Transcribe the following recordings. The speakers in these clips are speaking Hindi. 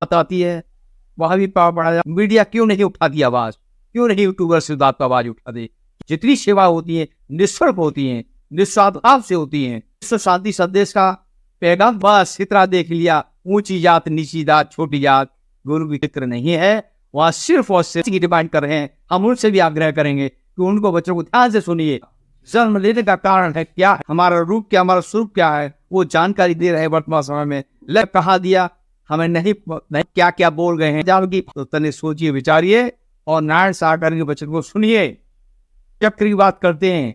बात आती है वह भी पढ़ा। मीडिया क्यों नहीं उठाती आवाज, क्यों नहीं यूट्यूबर से बात आवाज उठाते? जितनी सेवा होती है निस्वार्थ होती है, निस्वार्थ भाव से होती है। विश्व शांति संदेश का पैगाम बस इतना देख लिया, ऊंची जात नीची जात छोटी जात गुरु की फिक्र नहीं है। वहां सिर्फ और सिर्फ की डिमांड कर रहे हैं। हम उनसे भी आग्रह करेंगे कि उनको बच्चों को ध्यान से सुनिए। जन्म लेने का कारण है क्या है, हमारा रूप क्या, हमारा स्वरूप क्या है, वो जानकारी दे रहे हैं वर्तमान समय में। लग कहा दिया हमें नहीं क्या क्या बोल गए हैं जानकी, तो तने सोचिए विचारिए और नारायण सागर के वचन को सुनिए। चक्रवात करते हैं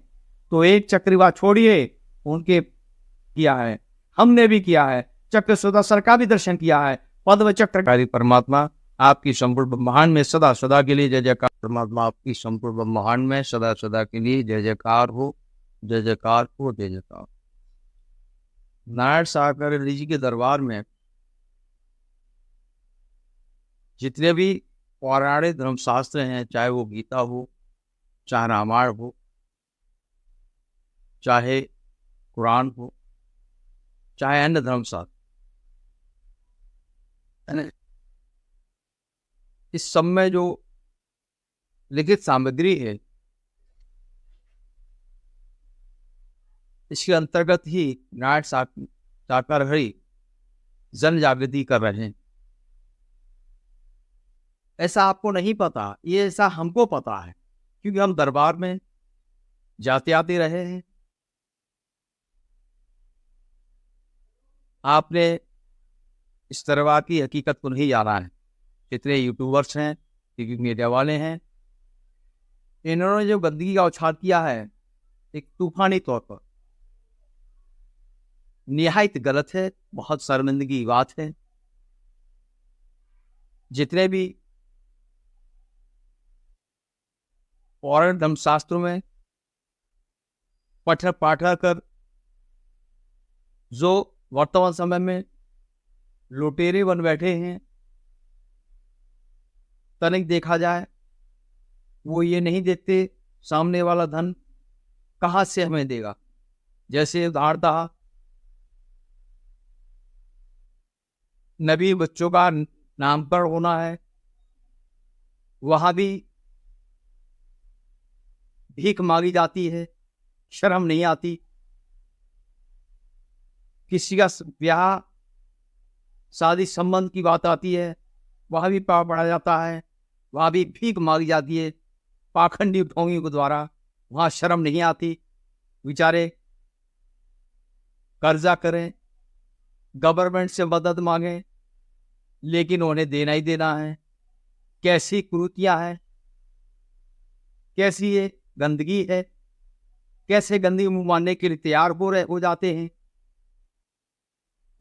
तो एक चक्रवात छोड़िए, उनके किया है, हमने भी किया है। चक्र सुदर्शन का भी दर्शन किया है। पद्म चक्रधारी परमात्मा आपकी संपूर्ण ब्रह्मांड में सदा सदा के लिए जय जयकार। परमात्मा आपकी संपूर्ण ब्रह्मांड में सदा सदा के लिए जय जयकार हो, जय जयकार हो, जय जयकार। नारायण सागर जी के दरबार में जितने भी पौराणिक धर्मशास्त्र हैं, चाहे वो गीता हो, चाहे रामायण हो, चाहे कुरान हो, चाहे अन्य धर्मशास्त्र, इस सब में जो लिखित सामग्री है इसके अंतर्गत ही नारायण सागर हरि जन जागृति कर रहे हैं। ऐसा आपको नहीं पता, ये ऐसा हमको पता है क्योंकि हम दरबार में जाते आते रहे हैं। आपने इस दरबार की हकीकत को नहीं जाना है। जितने यूट्यूबर्स हैं, टीवी मीडिया वाले हैं, इन्होंने जो गंदगी का उछाल किया है एक तूफानी तौर पर, निहायत गलत है, बहुत शर्मिंदगी की बात है। जितने भी पौराणिक धर्मशास्त्रों में पठ कर जो वर्तमान समय में लुटेरे बन बैठे हैं, तनिक देखा जाए वो ये नहीं देखते सामने वाला धन कहाँ से हमें देगा। जैसे उदाहरणतः नबी बच्चों का नामकरण होना है, वहां भी भीख मांगी जाती है, शर्म नहीं आती। किसी का ब्याह शादी संबंध की बात आती है, वहां भी पाप पढ़ा जाता है, वहां भी भीख मांगी जाती है पाखंडी ढोंगियों के द्वारा। वहां शर्म नहीं आती, बेचारे कर्जा करें, गवर्नमेंट से मदद मांगे, लेकिन उन्हें देना ही देना है। कैसी कुरीतियां हैं, कैसी ये गंदगी है, कैसे गंदगी मुंह मारने के लिए तैयार हो जाते हैं।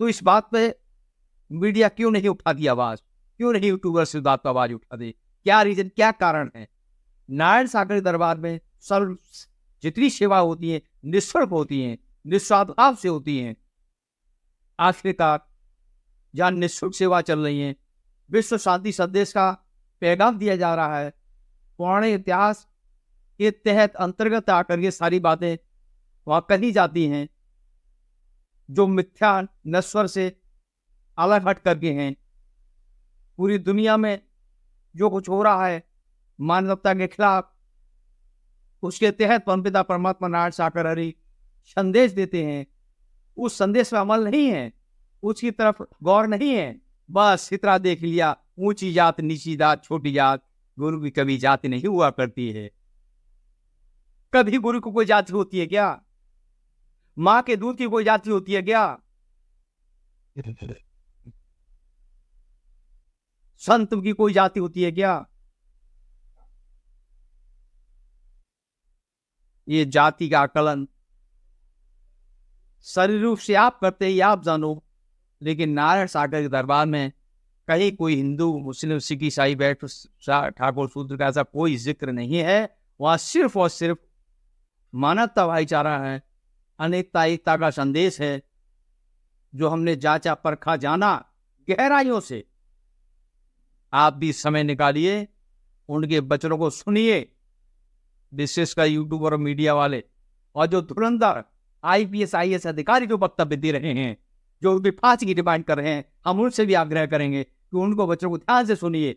तो इस बात पे मीडिया क्यों नहीं उठाती आवाज, क्यों नहीं यूट्यूबर से बात पर आवाज उठाते? क्या रीजन, क्या कारण है? नारायण सागर दरबार में सर्व जितनी सेवा होती है निस्वार्थ होती है, निस्वार्थ भाव से होती है। आखिरकार जहां निःशुल्क सेवा चल रही है, विश्व शांति संदेश का पैगाम दिया जा रहा है, पौराणिक इतिहास के तहत अंतर्गत आकर ये सारी बातें वहां कही जाती हैं जो मिथ्या नश्वर से अलग हट करके हैं। पूरी दुनिया में जो कुछ हो रहा है मानवता के खिलाफ, उसके तहत परमपिता परमात्मा नारायण सागर हरि संदेश देते हैं। उस संदेश में अमल नहीं है, उसकी तरफ गौर नहीं है। बस इतना देख लिया, ऊंची जात नीची जात छोटी जात गुरु की कभी जाति नहीं हुआ करती है। कभी गुरु को कोई जाति होती है क्या? मां के दूध की कोई जाति होती है क्या? संत की कोई जाति होती है क्या? ये जाति का आकलन शरीर रूप से आप करते ही आप जानो, लेकिन नारायण सागर के दरबार में कहीं कोई हिंदू मुस्लिम सिख ईसाई बैठ ठाकुर शूद्र का ऐसा कोई जिक्र नहीं है। वहां सिर्फ और सिर्फ मानवता भाईचारा है, अनेकता एकता का संदेश है, जो हमने जांचा परखा जाना गहराइयों से। आप भी समय निकालिए, उनके वचनों को सुनिए, विशेषकर यूट्यूब और मीडिया वाले और जो धुरंधर IPS IAS अधिकारी जो वक्तव्य दे रहे हैं, जो उनकी फांसी की डिमांड कर रहे हैं, हम उनसे भी आग्रह करेंगे कि कि उनको बच्चों को ध्यान से सुनिए,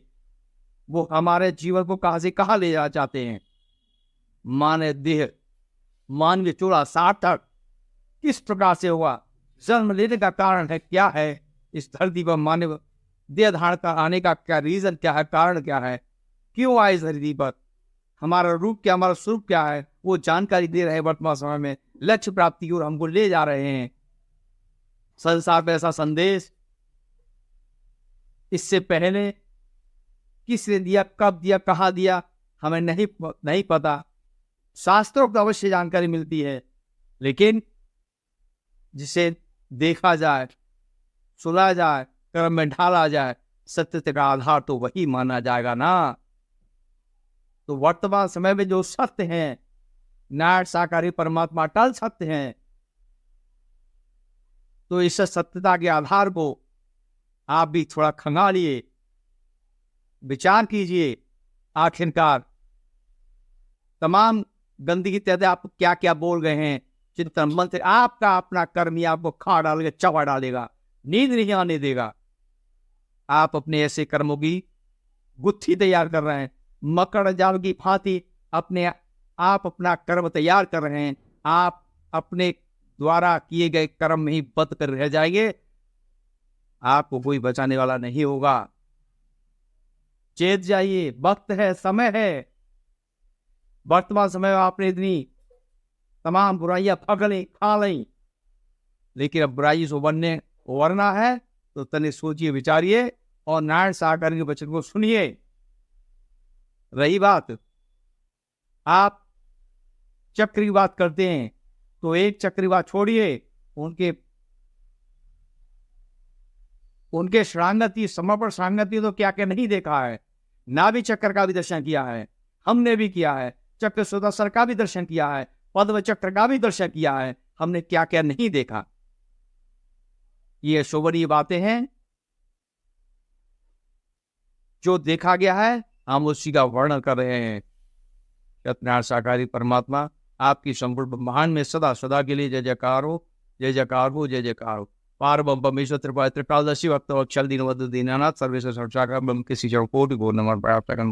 वो हमारे जीवन को कहां से कहां ले जाना चाहते हैं। मानव देह, मानवीय चूड़ा सार्थक किस प्रकार से हुआ, जन्म लेने का कारण है क्या है, इस धरती पर मानव देह धारण का आने का क्या रीजन क्या है, कारण क्या है, क्यों आए इस धरती पर, हमारा रूप क्या, हमारा स्वरूप क्या है, वो जानकारी दे रहे हैं वर्तमान समय में। लक्ष्य प्राप्ति की ओर हमको ले जा रहे हैं। संसार में ऐसा संदेश इससे पहले किसने दिया, कब दिया, कहां दिया, हमें नहीं पता। शास्त्रों को अवश्य जानकारी मिलती है, लेकिन जिसे देखा जाए, सुना जाए, कर्म में ढाला जाए, सत्य का आधार तो वही माना जाएगा ना। तो वर्तमान समय में जो सत्य हैं, नारायण साकारी परमात्मा अटल सत्य हैं, तो इस सत्यता के आधार को आप भी थोड़ा खंगालिए, विचार कीजिए। आखिरकार तमाम गंदगी तहत आप क्या क्या बोल गए हैं, चिंतन मंत्र आपका अपना कर्म ही आपको खा डालेगा, चबा डालेगा, नींद नहीं आने देगा। आप अपने ऐसे कर्मों की गुत्थी तैयार कर रहे हैं, मकर जाल की भांति आप अपना कर्म तैयार कर रहे हैं। आप अपने द्वारा किए गए कर्म में ही बंद कर रह जाएंगे, आपको कोई बचाने वाला नहीं होगा। चेत जाइए, वक्त है, समय है। वर्तमान समय में आपने इतनी तमाम बुराइयां पक ली, खा ली, लेकिन अब बुराई से उबरना है तो तनिक सोचिए, विचारिए और नारायण सागर के वचन को सुनिए। रही बात आप चक्र की बात करते हैं, तो एक चक्र की बात छोड़िए, उनके शरणागति, समर्पण शरणागति तो क्या क्या नहीं देखा है। नाभि चक्र का भी दर्शन किया है, हमने भी किया है। चक्र सुदर्शन का भी दर्शन किया है, पद्म चक्र का भी दर्शन किया है। हमने क्या क्या नहीं देखा। ये शोभनीय बातें हैं, जो देखा गया है हम उसी का वर्णन कर रहे हैं। सत्यनारायण साकारी परमात्मा आपकी संपूर्ण ब्रह्मांड में सदा सदा के लिए जय जयकार हो, जय जयकार हो, जय जयकार हो। पारब्रह्म परमेश्वर त्रिकालदर्शी वक्त अक्षल दीनवद्ध दीनानाथ सर्वेश्वर सर्वसाकार ब्रह्म के श्री चरण कोटि घोर नमः प्राप्त करन।